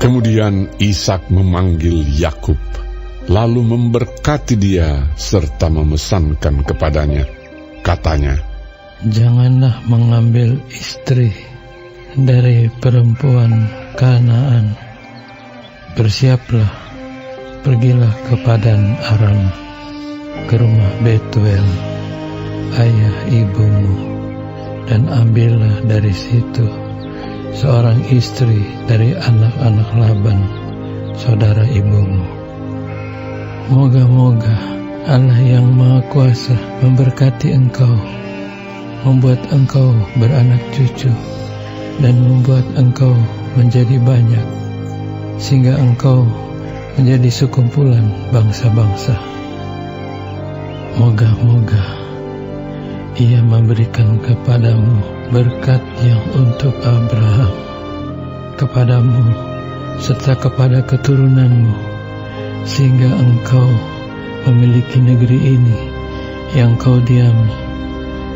Kemudian Ishak memanggil Yakub, lalu memberkati dia serta memesankan kepadanya. Katanya, "Janganlah mengambil istri dari perempuan Kanaan. Bersiaplah, pergilah ke Padan Aram, ke rumah Betuel, ayah ibumu, dan ambillah dari situ seorang istri dari anak-anak Laban, saudara ibumu. Moga-moga Allah yang Maha Kuasa memberkati engkau, membuat engkau beranak cucu, dan membuat engkau menjadi banyak, sehingga engkau menjadi sekumpulan bangsa-bangsa. Moga-moga Ia memberikan kepadamu berkat yang untuk Abraham, kepadamu serta kepada keturunanmu, sehingga engkau memiliki negeri ini yang kau diami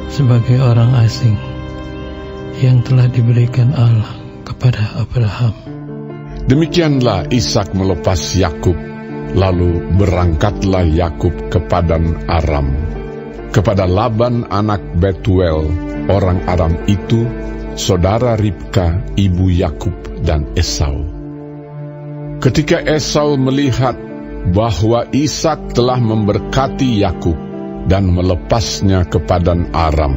sebagai orang asing, yang telah diberikan Allah kepada Abraham." Demikianlah Ishak melepas Yakub, lalu berangkatlah Yakub ke Padan Aram, kepada Laban anak Betuel, orang Aram itu, saudara Ribka, ibu Yakub dan Esau. Ketika Esau melihat bahwa Ishak telah memberkati Yakub dan melepasnya ke Padan Aram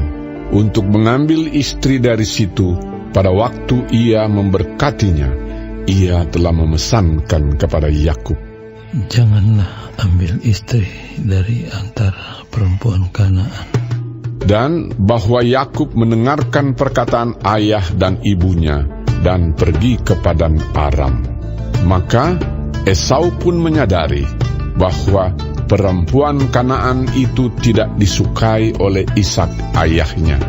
untuk mengambil istri dari situ, pada waktu ia memberkatinya, ia telah memesankan kepada Yakub, "Janganlah ambil istri dari antara perempuan Kanaan." Dan bahwa Yakub mendengarkan perkataan ayah dan ibunya dan pergi ke Padan Aram. Maka Esau pun menyadari bahwa perempuan Kanaan itu tidak disukai oleh Ishak ayahnya.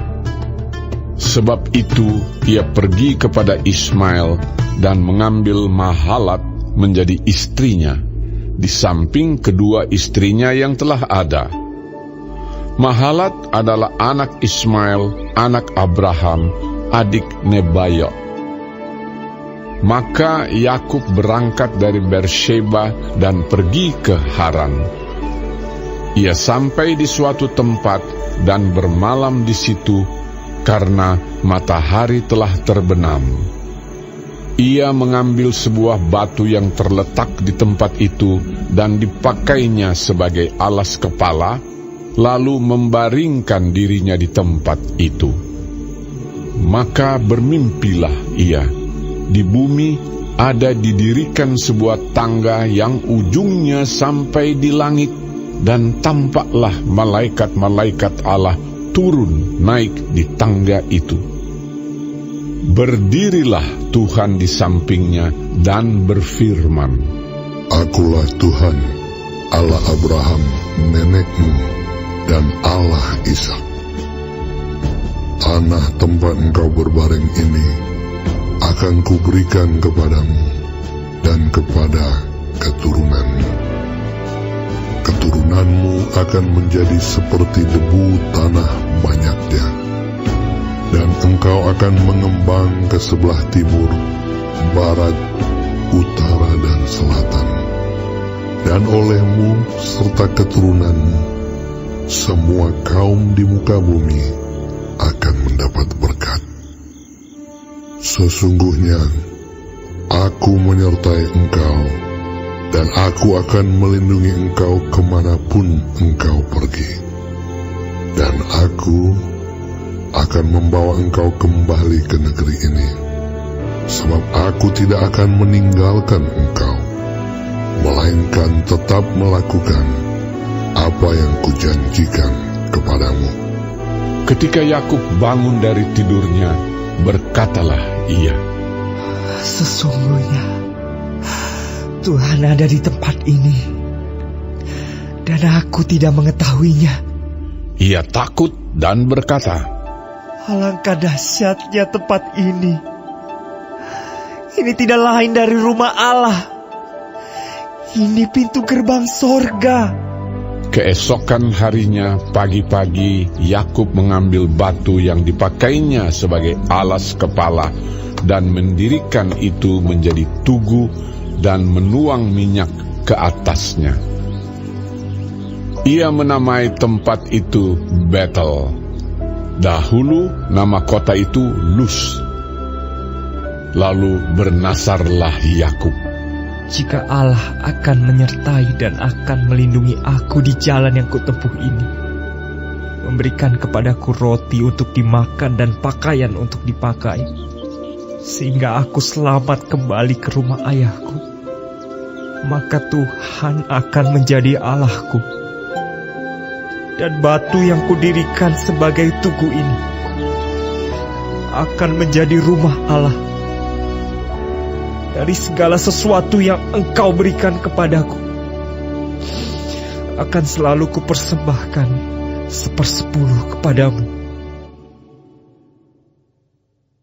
Sebab itu ia pergi kepada Ismail dan mengambil Mahalat menjadi istrinya, di samping kedua istrinya yang telah ada. Mahalat adalah anak Ismail, anak Abraham, adik Nebayot. Maka Yakub berangkat dari Beersheba dan pergi ke Haran. Ia sampai di suatu tempat dan bermalam di situ karena matahari telah terbenam. Ia mengambil sebuah batu yang terletak di tempat itu dan dipakainya sebagai alas kepala, lalu membaringkan dirinya di tempat itu. Maka bermimpilah ia. Di bumi ada didirikan sebuah tangga yang ujungnya sampai di langit, dan tampaklah malaikat-malaikat Allah turun naik di tangga itu. Berdirilah Tuhan di sampingnya dan berfirman, "Akulah Tuhan, Allah Abraham nenekmu, dan Allah Ishak. Tanah tempat engkau berbaring ini akan kuberikan kepadamu dan kepada keturunanmu. Keturunanmu akan menjadi seperti debu tanah banyaknya, dan engkau akan mengembang ke sebelah timur, barat, utara, dan selatan. Dan olehmu serta keturunanmu, semua kaum di muka bumi akan mendapat berkat. Sesungguhnya aku menyertai engkau, dan aku akan melindungi engkau kemanapun engkau pergi. Dan aku akan membawa engkau kembali ke negeri ini, sebab aku tidak akan meninggalkan engkau, melainkan tetap melakukan apa yang kujanjikan kepadamu." Ketika Yakub bangun dari tidurnya, berkatalah ia, "Sesungguhnya Tuhan ada di tempat ini, dan aku tidak mengetahuinya." Ia takut dan berkata, "Alangkah dahsyatnya tempat ini. Ini tidak lain dari rumah Allah. Ini pintu gerbang sorga." Keesokan harinya pagi-pagi Yakub mengambil batu yang dipakainya sebagai alas kepala dan mendirikan itu menjadi tugu dan menuang minyak ke atasnya. Ia menamai tempat itu Betel. Dahulu nama kota itu Luz. Lalu bernasarlah Yakub. Jika Allah akan menyertai dan akan melindungi aku di jalan yang kutempuh ini, memberikan kepadaku roti untuk dimakan dan pakaian untuk dipakai, sehingga aku selamat kembali ke rumah ayahku, maka Tuhan akan menjadi Allahku. Dan batu yang kudirikan sebagai tugu ini akan menjadi rumah Allah. Dari segala sesuatu yang Engkau berikan kepadaku, akan selalu kupersembahkan 1/10 kepadamu.